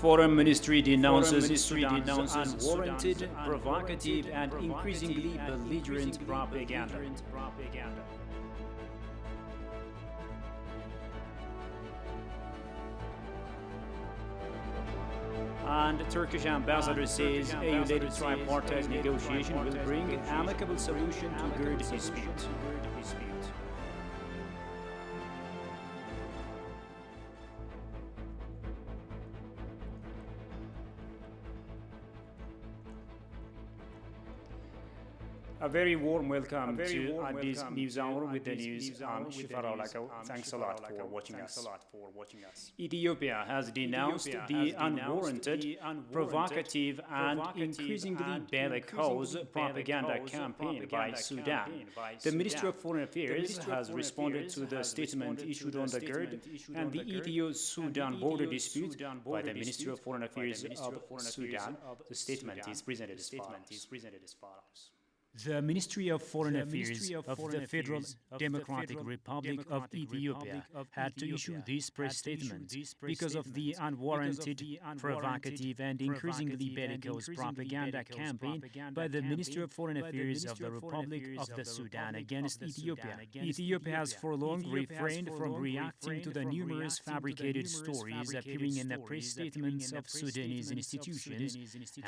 Foreign Ministry denounces Sudan's unwarranted, provocative, and increasingly belligerent propaganda. And the Turkish ambassador says EU-led tripartite negotiation will bring amicable solution to GERD dispute. A very warm welcome to this news hour with the news. I'm Shifar Alako. Thanks a lot for watching us. Ethiopia has denounced the unwarranted, provocative, and increasingly bellicose propaganda campaign by Sudan. The Ministry of Foreign Affairs has responded to the statement issued on the GERD and the Ethio-Sudan border dispute by the Ministry of Foreign Affairs of Sudan. The statement is presented as follows. The Ministry of Foreign Affairs of the Federal Democratic Republic of Ethiopia had to issue this press statement because of the unwarranted, provocative, and increasingly bellicose propaganda campaign by the Ministry of Foreign Affairs of the Republic of the Sudan against Ethiopia. Ethiopia has for long refrained from reacting to the numerous fabricated stories appearing in the press statements of Sudanese institutions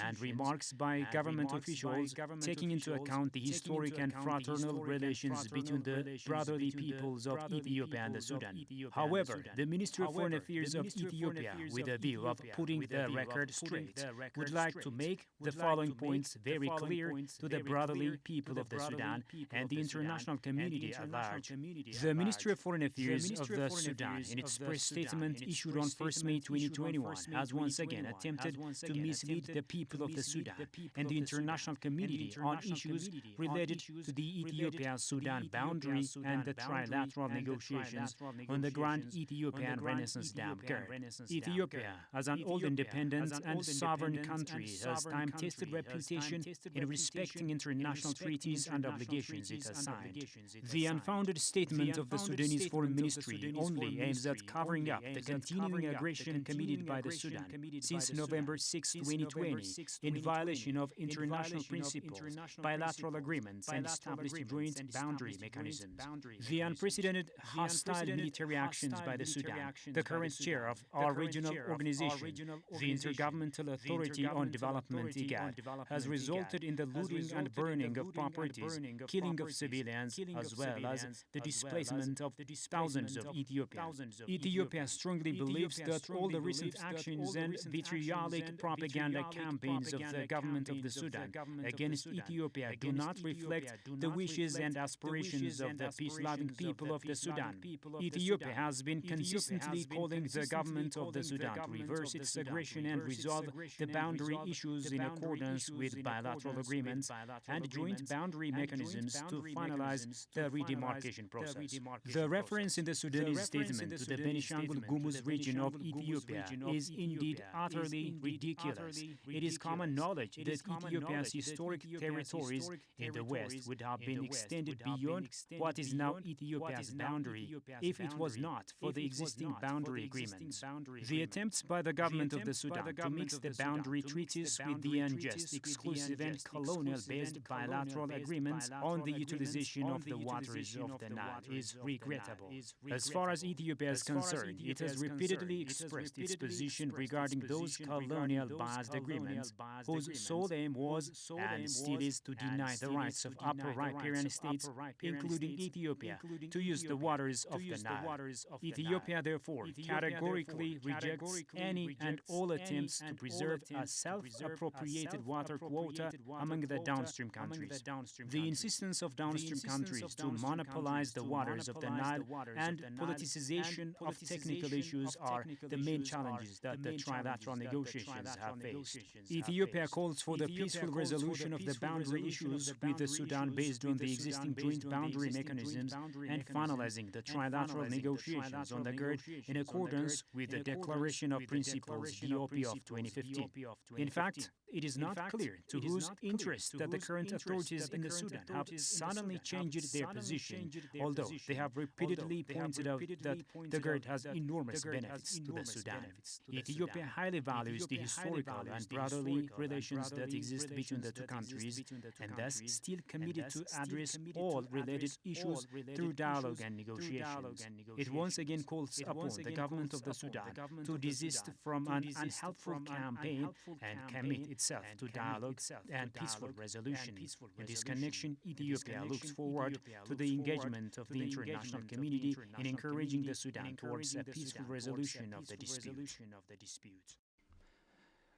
and remarks by government officials taking into account the historic and fraternal relations between the brotherly peoples of Ethiopia and the Sudan. However, the Ministry of Foreign Affairs of Ethiopia, with a view of putting the record straight, would like to make the following points very clear to the brotherly people of the Sudan and the international community at large. The Ministry of Foreign Affairs of the Sudan, in its press statement issued on 1st May 2021, has once again attempted to mislead the people of the Sudan and the international community on issues related to the Ethiopia-Sudan boundary and the trilateral negotiations on the Grand Ethiopian Renaissance Dam GERD. Ethiopia, as an old independent and sovereign country, has time-tested reputation in respecting international treaties and obligations it has signed. The unfounded statement of the Sudanese Foreign Ministry only aims at covering up the continuing aggression committed by the Sudan since November 6, 2020, in violation of international principles, bilateral agreements, and established joint boundary mechanisms. The unprecedented hostile military actions by the Sudan, the current chair of our regional organization, the Intergovernmental Authority on Development IGAD, has resulted in the looting and burning of properties, killing of civilians, as well as the displacement of thousands of Ethiopians. Ethiopia strongly believes that all the recent actions and vitriolic propaganda campaigns of the government of the Sudan against Ethiopia do not reflect the wishes and aspirations of the peace-loving people of the Sudan. Ethiopia has been consistently calling the government of the Sudan to reverse its aggression and resolve the boundary issues in accordance with bilateral agreements and joint boundary mechanisms to finalize the redemarcation process. The reference in the Sudanese statement to the Benishangul Gumuz region of Ethiopia is indeed utterly ridiculous. It is common knowledge that Ethiopia's historic territories in the west would have been extended beyond what is now Ethiopia's boundary if it was not for the existing boundary agreements. The attempts by the government of the Sudan to mix the boundary treaties with the unjust, exclusive, and colonial-based bilateral agreements on the utilization of the waters of the Nile is regrettable. As far as Ethiopia is concerned, it has repeatedly expressed its position regarding those colonial-based agreements, whose sole aim was and still is to deny the rights of upper riparian states, including Ethiopia, to use the waters of the Nile. Ethiopia, therefore, categorically rejects any and all attempts to preserve a self-appropriated water quota among the downstream countries. The insistence of downstream countries to monopolize the waters of the Nile and politicization of technical issues are the main challenges that the trilateral negotiations have faced. Ethiopia calls for the peaceful resolution of the boundary issues issues with the Sudan based on the existing joint boundary mechanisms and finalizing the trilateral negotiations on the GERD in accordance with the Declaration of Principles DOP of 2015. In fact, it is not clear to whose interest that the current authorities in the Sudan have suddenly changed their position, although they have repeatedly pointed out that the GERD has enormous benefits to the Sudan. Ethiopia highly values the historical and brotherly relations that exist between the two countries, and thus still committed to address all related issues through dialogue and negotiations. It once again calls upon the government of the Sudan to desist from an unhelpful campaign and commit itself to dialogue and peaceful resolution. In this connection, Ethiopia looks forward to the engagement of the international community in encouraging the Sudan towards a peaceful resolution of the dispute.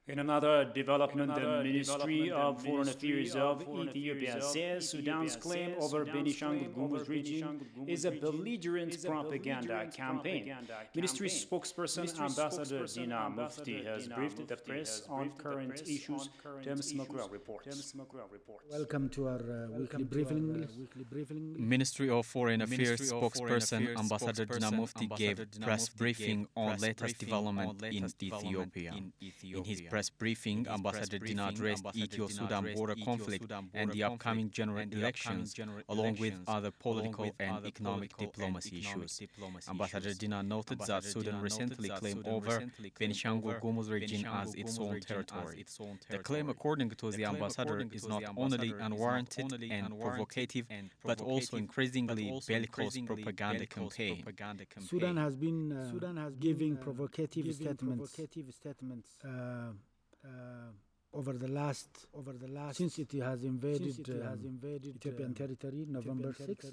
In another development, the Ministry of Foreign Affairs of Ethiopia says Sudan's claim over Benishangul Gumuz region is a belligerent propaganda campaign. Ministry spokesperson Ambassador Dina Mufti has briefed the press on current issues. James McGraw reports. Welcome to our weekly briefing. Ministry of Foreign Affairs spokesperson Ambassador Dina Mufti gave press briefing on latest development in Ethiopia. In his press briefing, Ambassador Dina addressed Ethio-Sudan border conflict and the upcoming general elections, along with other political and economic diplomacy issues. Ambassador Dina noted that Sudan recently claimed over Benishangul Gumuz region as its own territory. The claim, according to the ambassador, is not only unwarranted and provocative, but also increasingly bellicose propaganda campaign. Sudan has been giving provocative statements over the last since it has invaded Ethiopian territory, November 6.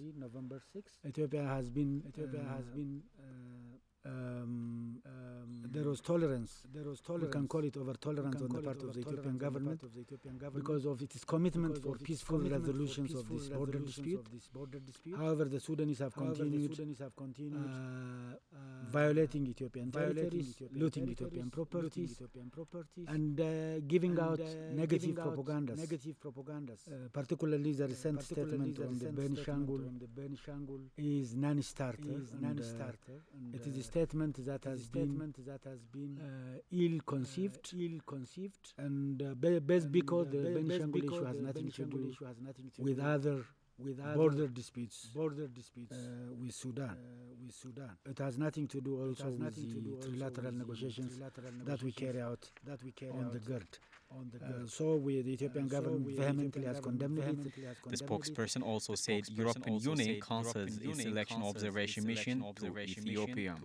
Ethiopia has been there was tolerance. We can call it over tolerance on the part of the Ethiopian government because of its commitment for peaceful resolutions of this border dispute. However, the Sudanese have continued violating Ethiopian territories, looting Ethiopian properties, and giving out negative propagandas. Particularly the recent statement on the Benishangul is non-starter. It is a statement that has been ill-conceived, and based because the Benishangul issue has nothing to do with other border disputes with Sudan. It has nothing to do also with the trilateral negotiations that we carry out on the GERD. So the Ethiopian government vehemently has condemned it. The spokesperson also said European Union cancels its election observation mission to Ethiopia.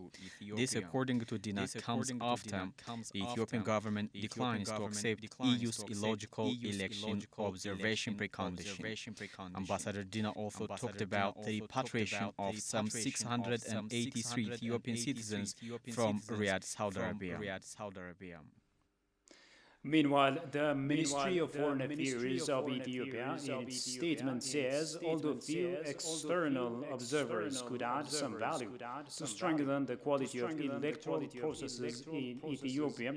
This, according to Dina, comes after the Ethiopian government declines to accept EU's illogical election observation precondition. Ambassador Dina also talked about the repatriation of some 683 Ethiopian citizens from Riyadh, Saudi Arabia. Meanwhile, the Ministry of Foreign Affairs of Ethiopia in its statement says, although few external observers could add some value to strengthen the quality of electoral processes in Ethiopia,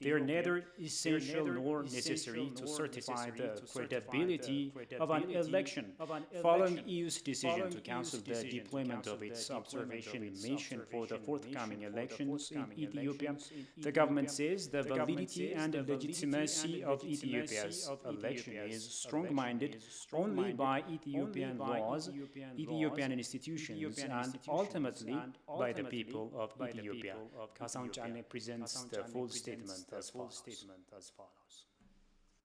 they are neither essential nor necessary to certify the credibility of an election. Following EU's decision to cancel the deployment of its observation mission for the forthcoming elections in Ethiopia, the government says the validity and legitimacy of Ethiopia's election is strong-minded only by Ethiopian laws, Ethiopian institutions, and ultimately by the people of Ethiopia. Kasan Chane presents the full statement as follows.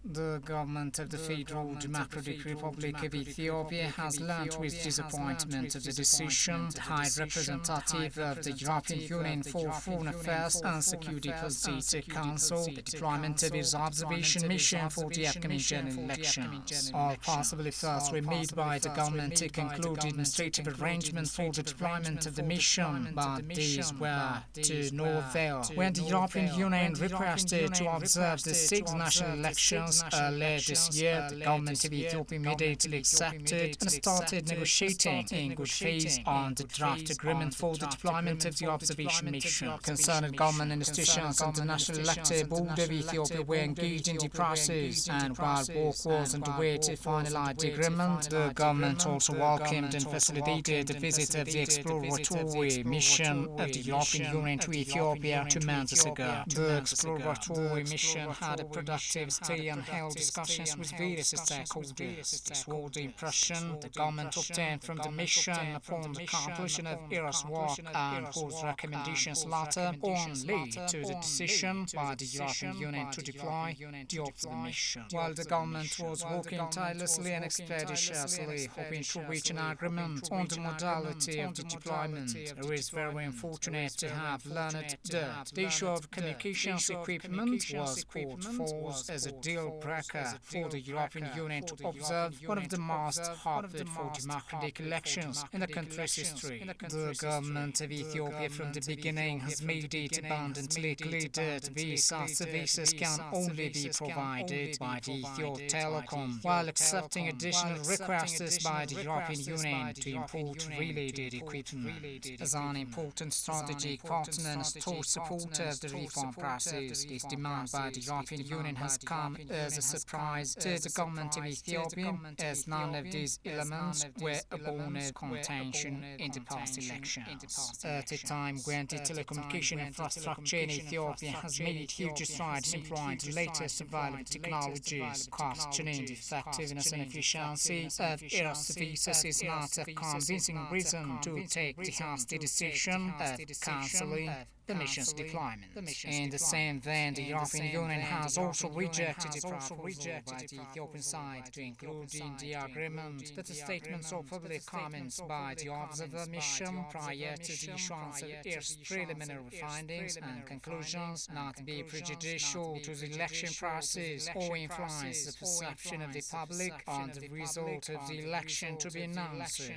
The government of the Federal Democratic Republic of Ethiopia has learnt with disappointment of the decision the High Representative of the European Union for Foreign Affairs and Security Policy to cancel the deployment of its observation mission for the upcoming general elections. All possible efforts were made by the government to conclude administrative arrangements for the deployment of the mission, but these were to no avail. When the European Union requested to observe the 6 national elections elections earlier this year, the government of Ethiopia immediately accepted and started negotiating in good faith on the draft agreement for the deployment of the observation mission. Concerned government institutions and the National Elected Board of Ethiopia were engaged in the process, and while work was underway to finalize the agreement, the government also welcomed and facilitated the visit of the exploratory mission of the European Union to Ethiopia 2 months ago. The exploratory mission had a productive stay and held discussions with various stakeholders. This was the impression the government obtained from the mission upon the completion of ERA's work, and whose recommendations later on led to the decision by the European Union to deploy the observation mission. While the government was working tirelessly and expeditiously, hoping to reach an agreement on the modality of the deployment, it is very unfortunate to have learned that the issue of communications equipment was put forth as a deal breaker for the European Union to observe one of the most hoped for democratic elections in the country's history. The government of Ethiopia from the beginning has made it abundantly clear that visa services can only be provided by the Ethio Telecom, while accepting additional requests by the European Union to import related equipment. As an important strategic partner and staunch supporter of the reform process, this demand by the European Union has come as a surprise to the government of Ethiopia, as none of these elements were a bone of contention in the past elections. At a time when the telecommunication infrastructure in Ethiopia has made huge strides employing the latest available technologies, questioning the effectiveness and efficiency of ERA services is not a convincing reason to take the hasty decision of cancelling the mission's deployment. In the same vein, the European Union has also rejected the proposal by the Ethiopian side to include in the agreement that the statements or public comments by the observer mission prior to the issuance of its preliminary findings and conclusions not be prejudicial to the election process or influence the perception of the public on the result of the election to be announced.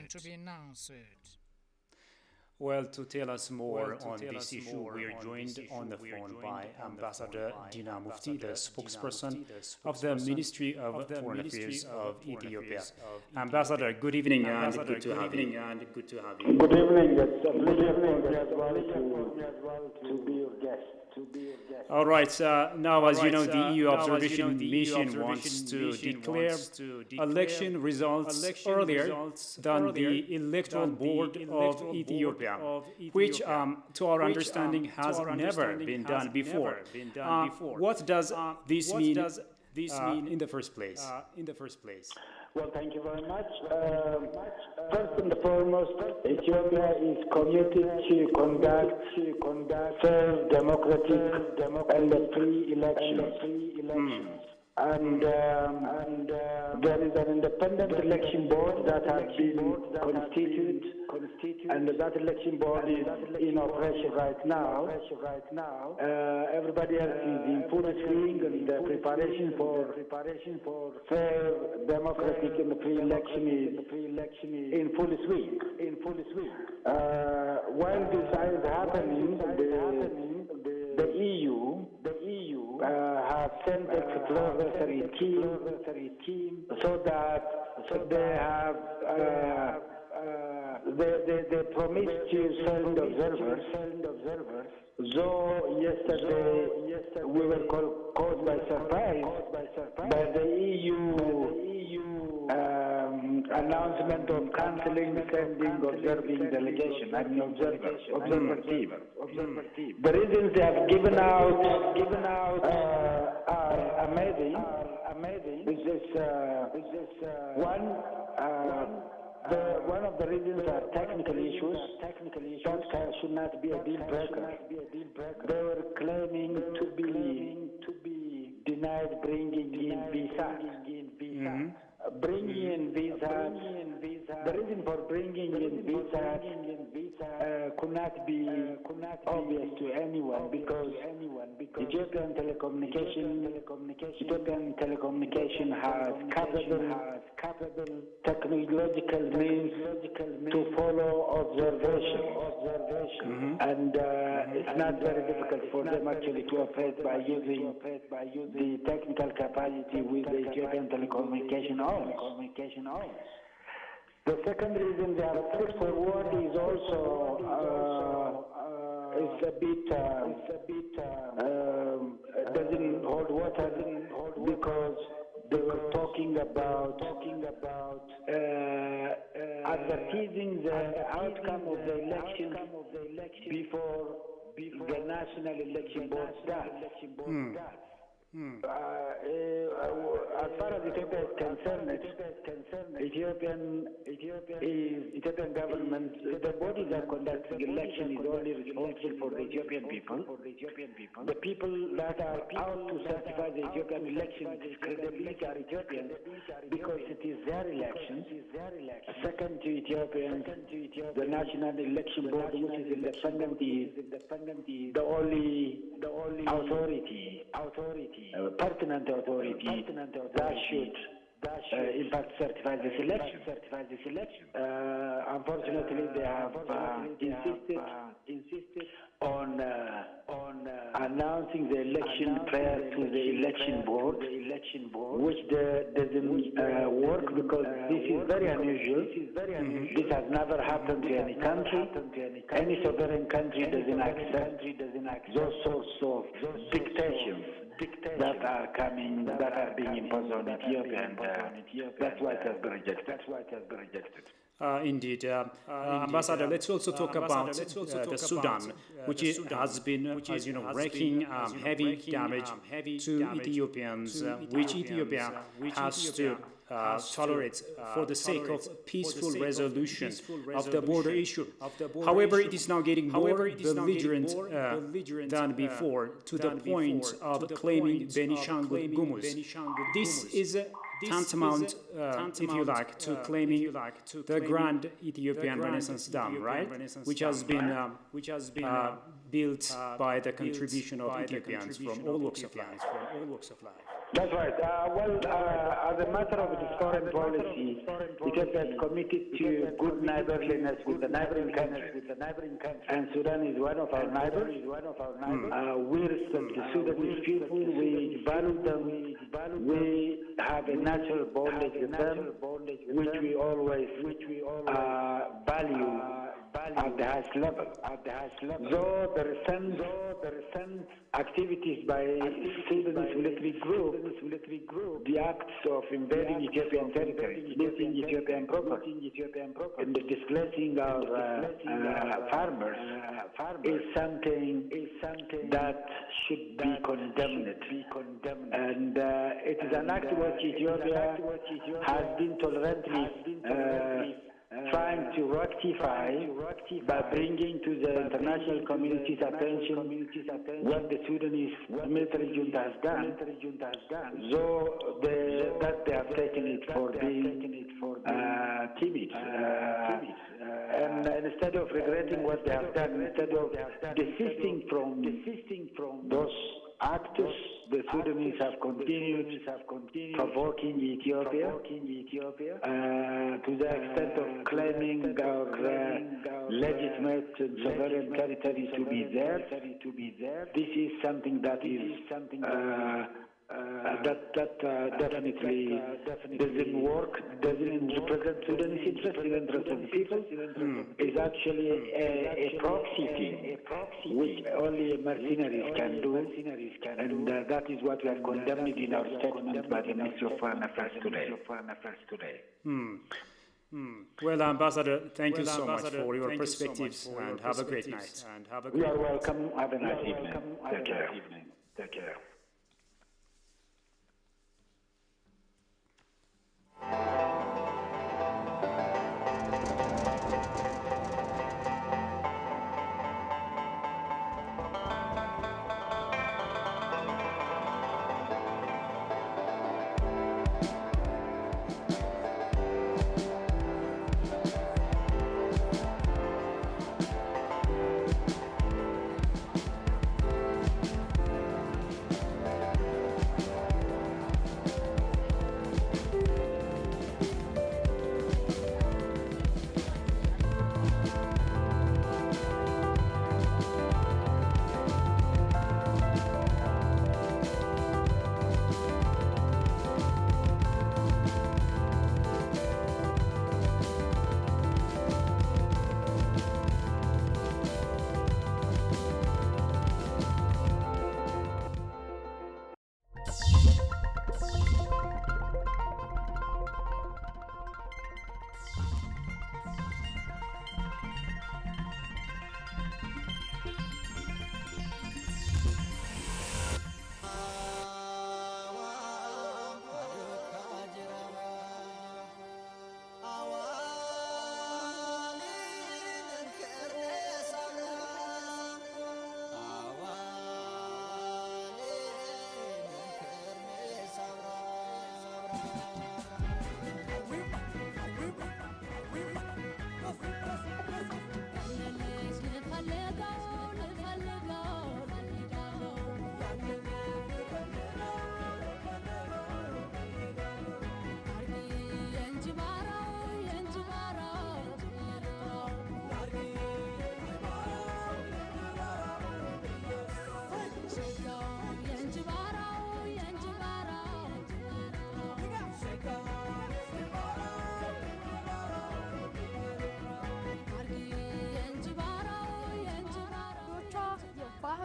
Well, to tell us more on this issue, we are joined on the phone by Ambassador Dina Mufti, the spokesperson of the Ministry of Foreign Affairs of Ethiopia. Ambassador, good evening and good to have you. Good evening. It's a pleasure as well to be your guest. All right. Now, as you know, the EU observation mission wants to declare election results earlier than the Electoral Board of Ethiopia, which, to our understanding, has never been done before. What does this mean in the first place? Well, thank you very much. First and foremost, Ethiopia is committed to conduct fair, democratic, and free elections. And there is an independent election board that has been constituted, and that election board is in operation right now. Everybody else is in full swing, and the preparation for fair, democratic, and free election is in full swing. While this is happening, the EU have sent exploratory team so that they have they promised to send observers. Though yesterday we were caught by surprise by the EU announcement of cancelling sending observing delegation, observer team. The reasons they have given out are amazing. One of the reasons are technical issues that should not be a deal breaker. They were claiming to be denied bringing in visas. Bringing in visas. The reason for bringing in visas could not be obvious to anyone, because Ethiopian telecommunication has capable technological means to follow observation. And it's not very difficult for them actually to operate by using the technical capacity with the Ethiopian telecommunication owns. The second reason they are straightforward is also doesn't hold water because they were talking about advertising the outcome of the election before the National Election Board does. As far as Ethiopia is concerned, Ethiopian government, the body that conducts the election is only responsible for the Ethiopian people. The people that are out to certify the Ethiopian election credibility are Ethiopians because it is their election. Second to Ethiopians, the National Election Board, which is independent, is the only authority. Pertinent authority that should in fact certify this election. Unfortunately, they have insisted on announcing the election prior to the election board, which doesn't work because this is very unusual. This has never happened to any country. Any sovereign country doesn't accept those sorts of dictations that are being imposed on Ethiopia, and that's why it has been rejected. Indeed. Ambassador, let's also talk about the Sudan, which has been, as you know, wreaking heavy damage to Ethiopians, which Ethiopia has to tolerate for the sake of peaceful resolution of the border issue. However, it is now getting more belligerent than before, to the point of claiming Benishangul Gumuz. This is tantamount, if you like, to claiming the Grand Ethiopian Renaissance Dam, right? Which has been built by the contribution of Ethiopians from all walks of life. That's right. As a matter of its foreign policy, Ethiopia is committed to good neighborliness with the neighboring countries, and Sudan is one of our neighbors. We respect the Sudanese people. We value them. We have a natural bondage with them, which we always value at the highest level. Though the recent activities by Sudanese military group, the acts of invading Ethiopian territory, looting Ethiopian property, and the displacing of farmers is something that should be condemned. And it is an act which Ethiopia has been tolerantly trying to rectify by bringing to the international community's attention what the Sudanese military junta has done, though that they have taken it for being timid. And instead of regretting what they have done, instead of desisting from those acts, the Sudanese have continued provoking Ethiopia to the extent of claiming our legitimate sovereign territory to be there. This is something that is definitely doesn't work, doesn't represent Sudanese interest, the interest of the people. Is actually a proxy thing, which only mercenaries can do, and that is what we have condemned in our statement by the Ministry of Foreign Affairs today. Well, Ambassador, thank you so much for your perspectives, and have a great night. You are welcome. Have a nice evening. Take care.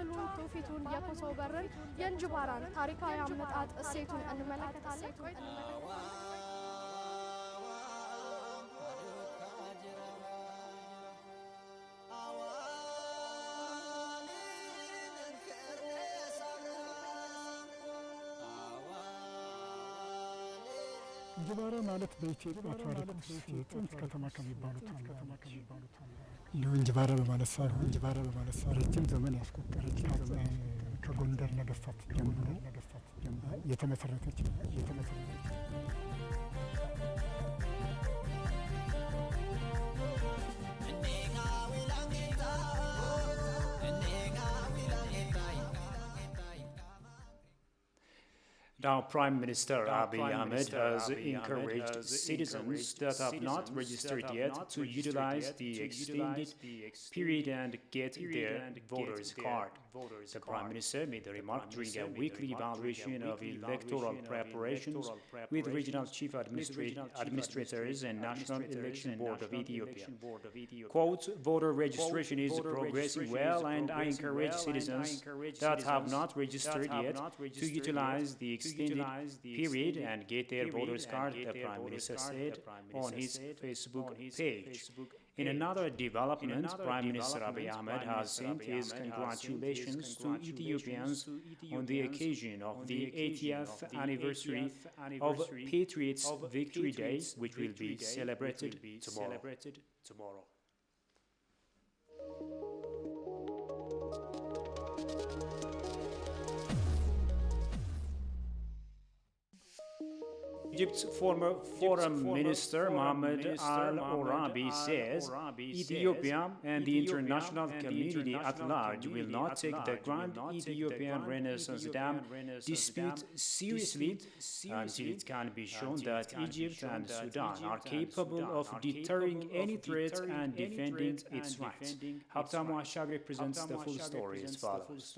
ባህሉን፣ ትውፊቱን፣ የኮሶበርን፣ የእንጅባራን ታሪካዊ አመጣጥ እሴቱን እንመለከታለን። እንጅባራ ማለት በኢትዮጵያ ታሪክ ውስጥ የጥንት ከተማ ከሚባሉት እንጅባራ በማለት ሳይሆን ረጅም ዘመን ያስቆጠረች ከጎንደር ነገስታት ጀምሮ የተመሰረተች Now, Prime Minister Abiy Ahmed has encouraged citizens that have not registered yet to utilize the extended period and get their voters card. The Prime Minister made the remark during a weekly evaluation of electoral preparations with regional chief administrators and National Election Board of Ethiopia. Quote, voter registration is progressing well, and I encourage citizens that have not registered yet to utilize the extended period and get their voters card, the Prime Minister said on his Facebook page. In another development, Prime Minister Abiy Ahmed has sent his congratulations to Ethiopians on the occasion of the 80th anniversary of Patriots' Victory Day, which will be celebrated tomorrow. Egypt's former Foreign Minister Mohammed Al-Orabi says Ethiopia and the international community at large will not take the Grand Ethiopian Renaissance Dam dispute seriously until it can be shown that Egypt and Sudan are capable of deterring any threat and defending its rights. Habtamu Ashagri presents the full story as follows.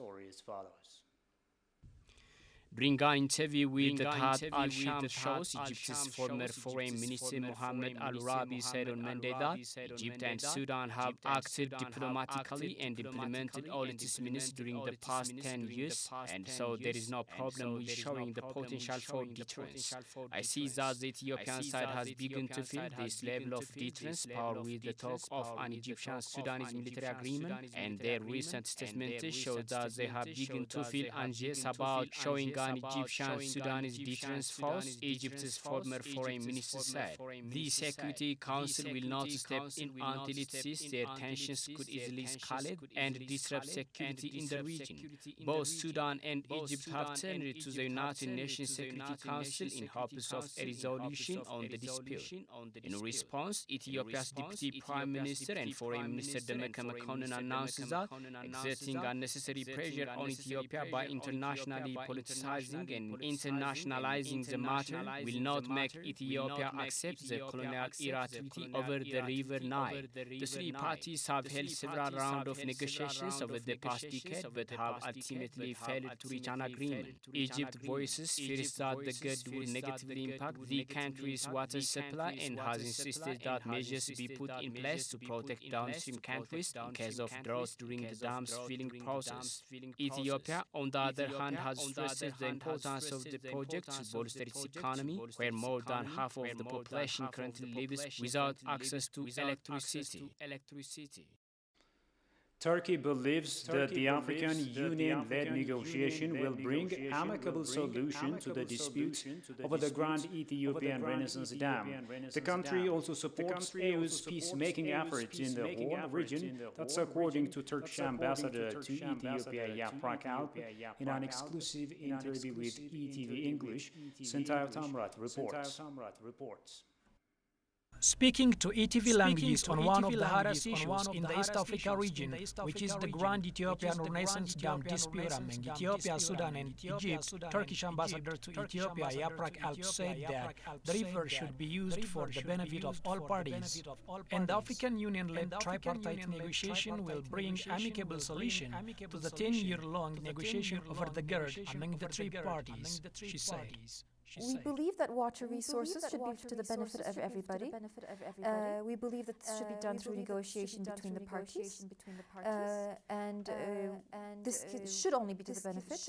During an interview with the Tahad al-Sham shows, Egypt's former Foreign Minister Mohammed Al-Orabi said on Monday that Egypt and Sudan have acted diplomatically and implemented all its minutes during the past 10 years, and so there is no problem with showing the potential for deterrence. I see that the Ethiopian side has begun to feel this level of deterrence power with the talk of an Egyptian-Sudanese military agreement, and their recent statement shows that they have begun to feel anxious about showing an Egyptian-Sudanese deterrence force, Egypt's former foreign minister said. The Security Council will not step in until it sees their tensions could easily escalate and disrupt security in the region. Both Sudan and Egypt have turned to the United Nations Security Council in hopes of a resolution on the dispute. In response, Ethiopia's Deputy Prime Minister and Foreign Minister Demeke Mekonnen announced that exerting unnecessary pressure on Ethiopia by internationally politicizing and internationalizing the matter will not make Ethiopia accept the colonial era treaty over the River Nile. The three parties have held several rounds of negotiations over the past decade but have ultimately failed to reach an agreement. Egypt voices fears that the grid will negatively impact the country's water supply and has insisted that measures be put in place to protect downstream countries in case of drought during the dam's filling process. Ethiopia, on the other hand, has stressed the importance of the project to bolster its economy, where more than half of the population currently lives without access to electricity. Turkey believes that the African Union-led negotiation will bring amicable solution to the dispute over the Grand Ethiopian Renaissance Dam. The country also supports EU's peacemaking efforts in the Horn region. That's according to Turkish ambassador to Ethiopia Yaprak Alp in an exclusive interview with ETV English. Sentayot Tamrat reports. Speaking to ETV languages on one of the hardest issues in the East Africa region, which is the Grand Ethiopian Renaissance Dam dispute among Ethiopia, Sudan and Egypt, Turkish ambassador to Ethiopia Yaprak Alp said that the river should be used for the benefit of all parties, and the African Union-led tripartite negotiation will bring amicable solution to the 10-year-long negotiation over the GERD among the three parties, she said. We believe that water resources should be to the benefit of everybody. We believe that this should be done through negotiation between the parties. And this should only be to the benefit.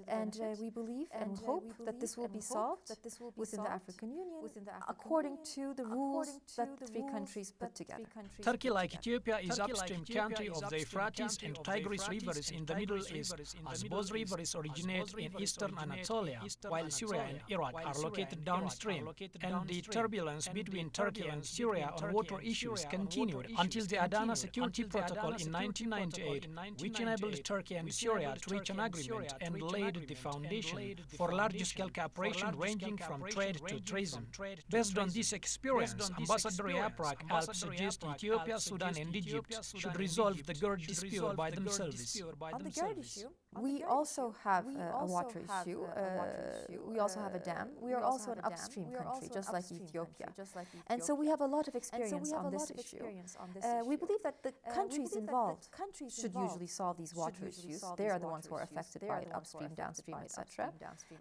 And we believe and hope that this will be solved within the African Union according to the rules that the three countries put together. Turkey, like Ethiopia, is upstream country of the Euphrates and Tigris rivers in the Middle East, as both rivers originate in eastern Anatolia, while Syria and Iraq are located downstream, and the turbulence between Turkey and Syria on water issues continued until the Adana Security Protocol in 1998, which enabled Turkey and Syria to reach an agreement and laid the foundation for large-scale cooperation ranging from trade to tourism. Based on this experience, Ambassador Yaprak helped suggest Ethiopia, Sudan and Egypt should resolve the GERD dispute by themselves. On the GERD issue, we also have a water issue. We also have a dam. We are also an upstream country, just like Ethiopia. And so we have a lot of experience on this issue. We believe that the countries involved should usually solve these water issues. They are the ones who are affected by it, upstream, downstream, etc.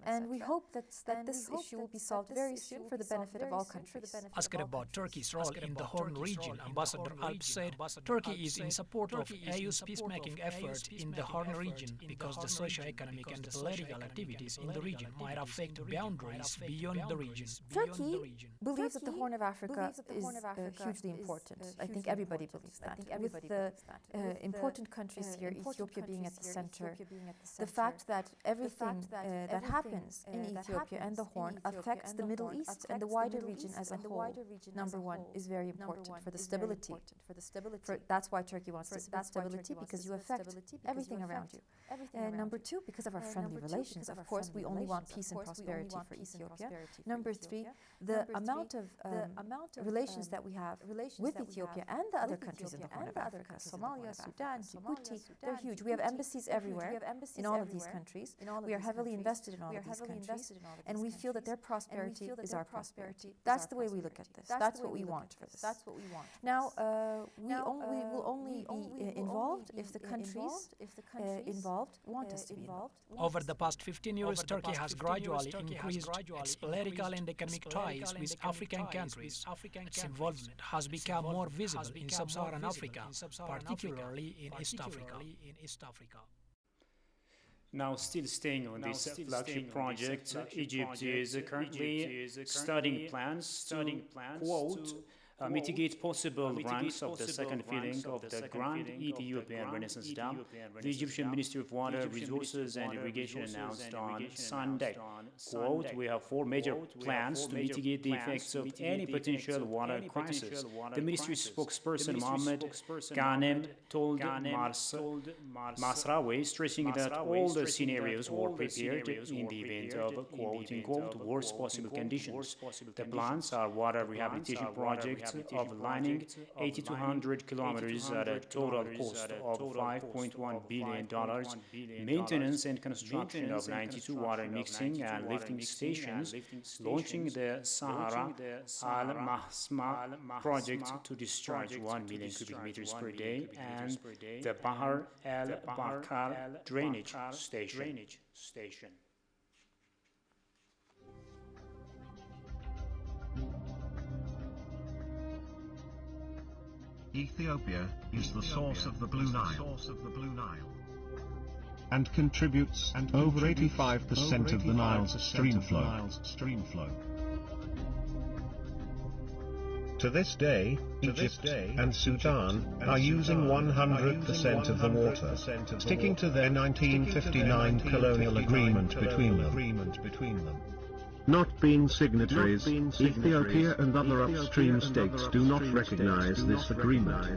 And we hope that this issue will be solved very soon for the benefit of all countries. Asked about Turkey's role in the Horn region, Ambassador Alp said Turkey is in support of EU's peacemaking effort in the Horn region because the socio-economic and political activities in the region might affect boundaries beyond the region. Turkey believes that the Horn of Africa is hugely important. I think everybody believes that. With the important countries here, Ethiopia being at the center, the fact that everything that happens in Ethiopia and the Horn affects the Middle East and the wider region as a whole, number one, is very important for the stability. That's why Turkey wants stability, because you affect everything around you. Number two, because of our friendly relations. Of course, we only want peace and prosperity for Ethiopia. Number three, the amount of relations that we have with Ethiopia and the other countries in the Horn of Africa, Somalia, Sudan, Djibouti, they're huge. We have embassies everywhere in all of these countries. We are heavily invested in all of these countries, and we feel that their prosperity is our prosperity. That's the way we look at this. That's what we want for this. Now, we will only be involved if the countries involved want us to be involved. Over the past 15 years, Turkey has gradually increased its political and economic ties with African countries. Its involvement has become more visible in sub-Saharan Africa, particularly in East Africa. Now, still staying on this flagship project, Egypt is currently studying plans to, quote, mitigate possible ranks of the second filling of the Grand Ethiopian Renaissance Dam, the Egyptian Ministry of Water, Resources and Irrigation announced on Sunday. Quote, we have 4 major plans to mitigate the effects of any potential water crisis. The ministry spokesperson Mohammed Ghanem told Masraoui, stressing that all the scenarios were prepared in the event of quote-unquote worst possible conditions. The plans are water rehabilitation projects of lining 8,200 kilometers at a total cost of $5.1 billion, maintenance and construction of 92 water mixing and lifting stations, launching the Sahara Al-Mahsma project to discharge 1 million cubic meters per day, and the Bahar El-Bakar drainage station. Ethiopia is the source of the Blue Nile and contributes over 85% of the Nile's stream flow. To this day, Egypt and Sudan are using 100% of the water, sticking to their 1959 colonial agreement between them. Not being signatories, Ethiopia and other upstream states do not recognize this agreement.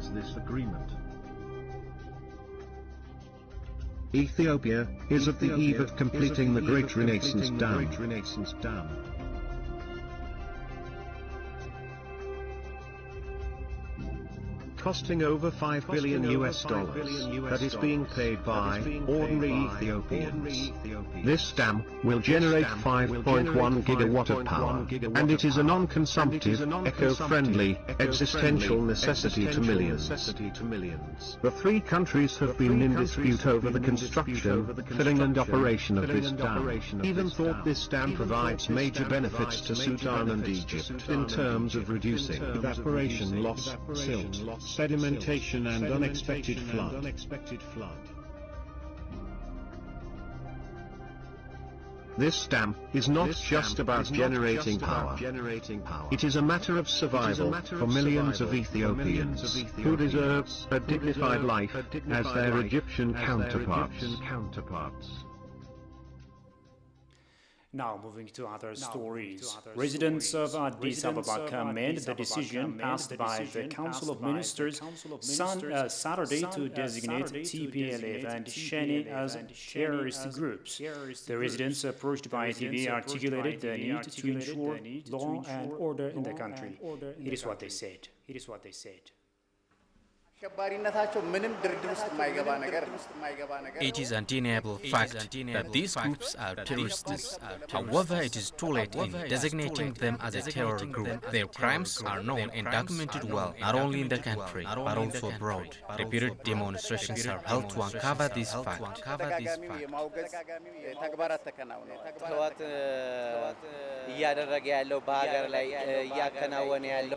Ethiopia is at the eve of completing the Great Renaissance Dam. costing over 5 billion US dollars, that is being paid by ordinary Ethiopians. This dam will generate 5.1 gigawatt of power, and it is a non-consumptive, eco-friendly, existential necessity to millions. The three countries have been in dispute over the construction, filling and operation of this dam. Even thought this dam provides major benefits to Sudan and Egypt in terms of reducing evaporation loss, silt, sedimentation and unexpected flood. This dam is not just about generating power. It is a matter of survival for millions of Ethiopians who deserve a dignified life as their Egyptian counterparts. Now moving to other stories. Residents of Addis Ababa commend the decision passed by the Council of Ministers Saturday to designate TPLF and Sheni as terrorist groups. The residents approached by TV articulated the need to ensure law and order in the country. It is what they said. It is an undeniable fact that these groups are terrorists. However, it is too late in designating them as a terror group. Their crimes are known and documented well, not only in the country, but also abroad. Repeated demonstrations are held to uncover this fact.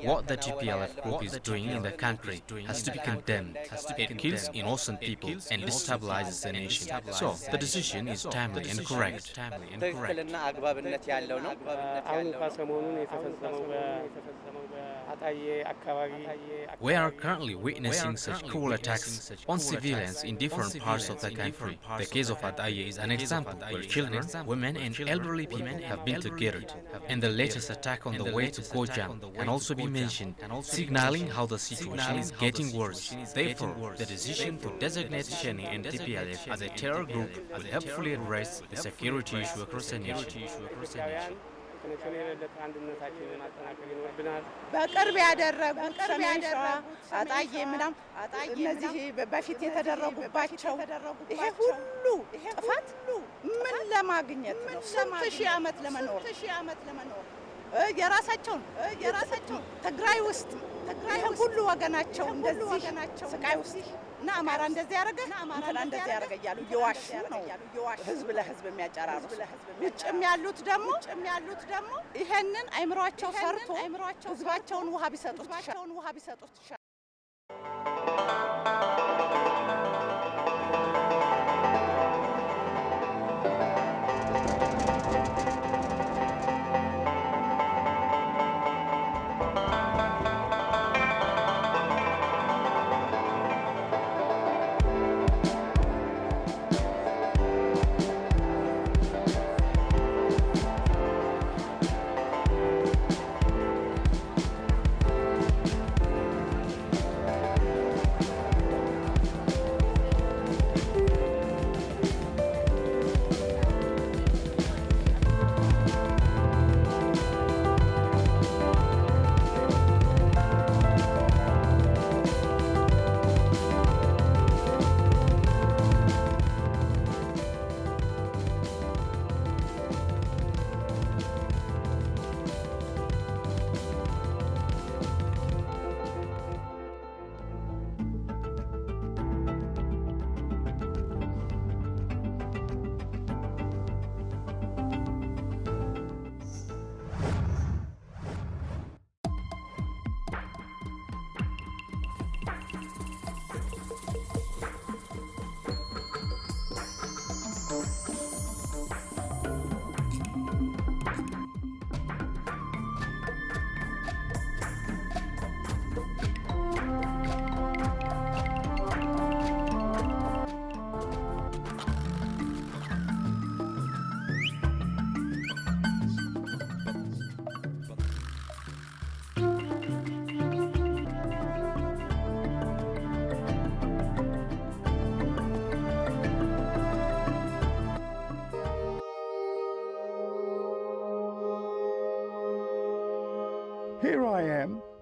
What the TPLF group is doing in the country has to be condemned. It kills innocent people and destabilizes the nation. So, the decision is timely and correct. We are currently witnessing such cruel attacks on civilians in different parts of the country. The case of Ataye is an example where children, women and elderly people have been together. And the latest attack on the way to Gojam can also be mentioned, signaling how the situation is getting worse. Therefore, the decision to designate Sheni and TPLF as a terror group will helpfully address the security issue across the nation. በቅርብ ያደረጉት ሰሜን ሸዋ አጣዬ ምናም እነዚህ በፊት የተደረጉባቸው ይሄ ሁሉ ጥፋት ምን ለማግኘት ነው? ስንት ሺህ ዓመት ለመኖር የራሳቸውን ትግራይ ውስጥ ይሄ ሁሉ ወገናቸው እንደዚህ ስቃይ ውስጥ እና አማራ እንደዚህ ያደረገ እንትና እንደዚህ ያደረገ እያሉ እየዋሹ ነው ህዝብ ለህዝብ የሚያጨራሩ። ውጭም ያሉት ደግሞ ይሄንን አይምሯቸው ሰርቶ ህዝባቸውን ውሃ ቢሰጡት ይሻላል።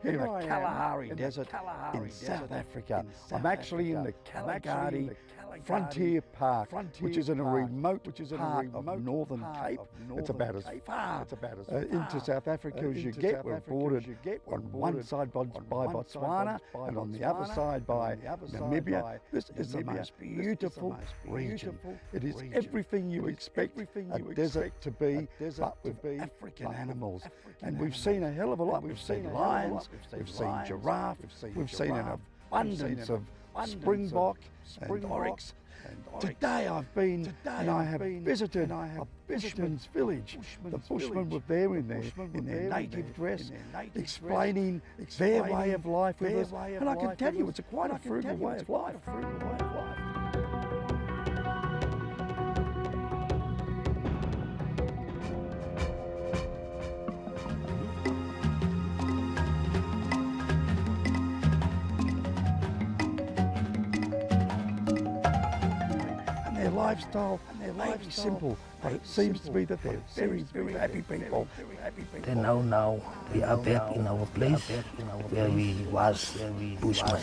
here in the Kalahari Desert in South Africa. I'm actually in the Kalahari Frontier Park, which is in a remote part of Northern Cape. It's about as far into South Africa as you get. We're bordered on one side by Botswana and on the other side by Namibia. This is the most beautiful region. It is everything you expect a desert to be, but with African animals. And we've seen a hell of a lot. We've seen lions, we've seen giraffe, we've seen an abundance of springbok and oryx. Today I've been and I have visited a bushman's village. The bushmen were there in their native dress, explaining their way of life with us. And I can tell you it's quite a frugal way of life. Lifestyle may be simple, but it seems to be that they're very, very happy people. Then now we are back in our place where we was bushman.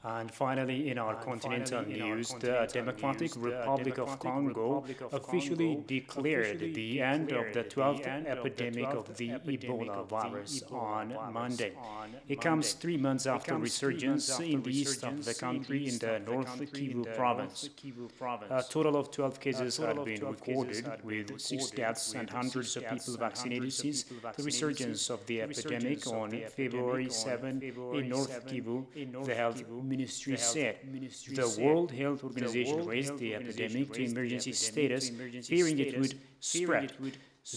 And finally, in our continental news, the Democratic Republic of Congo officially declared the end of the 12th epidemic of the Ebola virus on Monday. It comes 3 months after resurgence in the east of the country in the North Kivu province. A total of 12 cases had been recorded, with 6 deaths and hundreds of people vaccinated since the resurgence of the epidemic on February 7 in North Kivu, the health ministry said. The World Health Organization raised the epidemic to emergency status, fearing it would spread.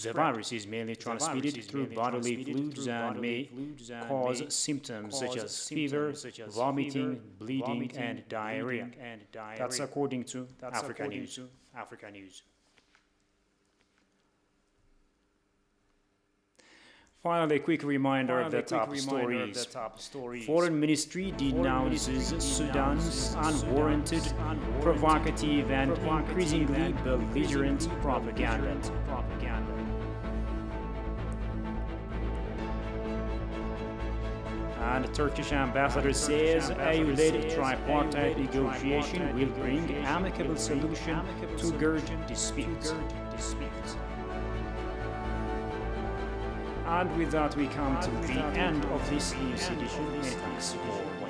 The virus is mainly transmitted through bodily fluids and may cause symptoms such as fever, vomiting, bleeding, and diarrhea. That's according to Africa News. Finally, a quick reminder of the top stories. Foreign Ministry denounces Sudan's unwarranted, provocative, and increasingly belligerent propaganda. And the Turkish ambassador says EU-led tripartite negotiation will bring amicable solution to Kurd disputes. And with that, we come to the end of this news edition. Many thanks for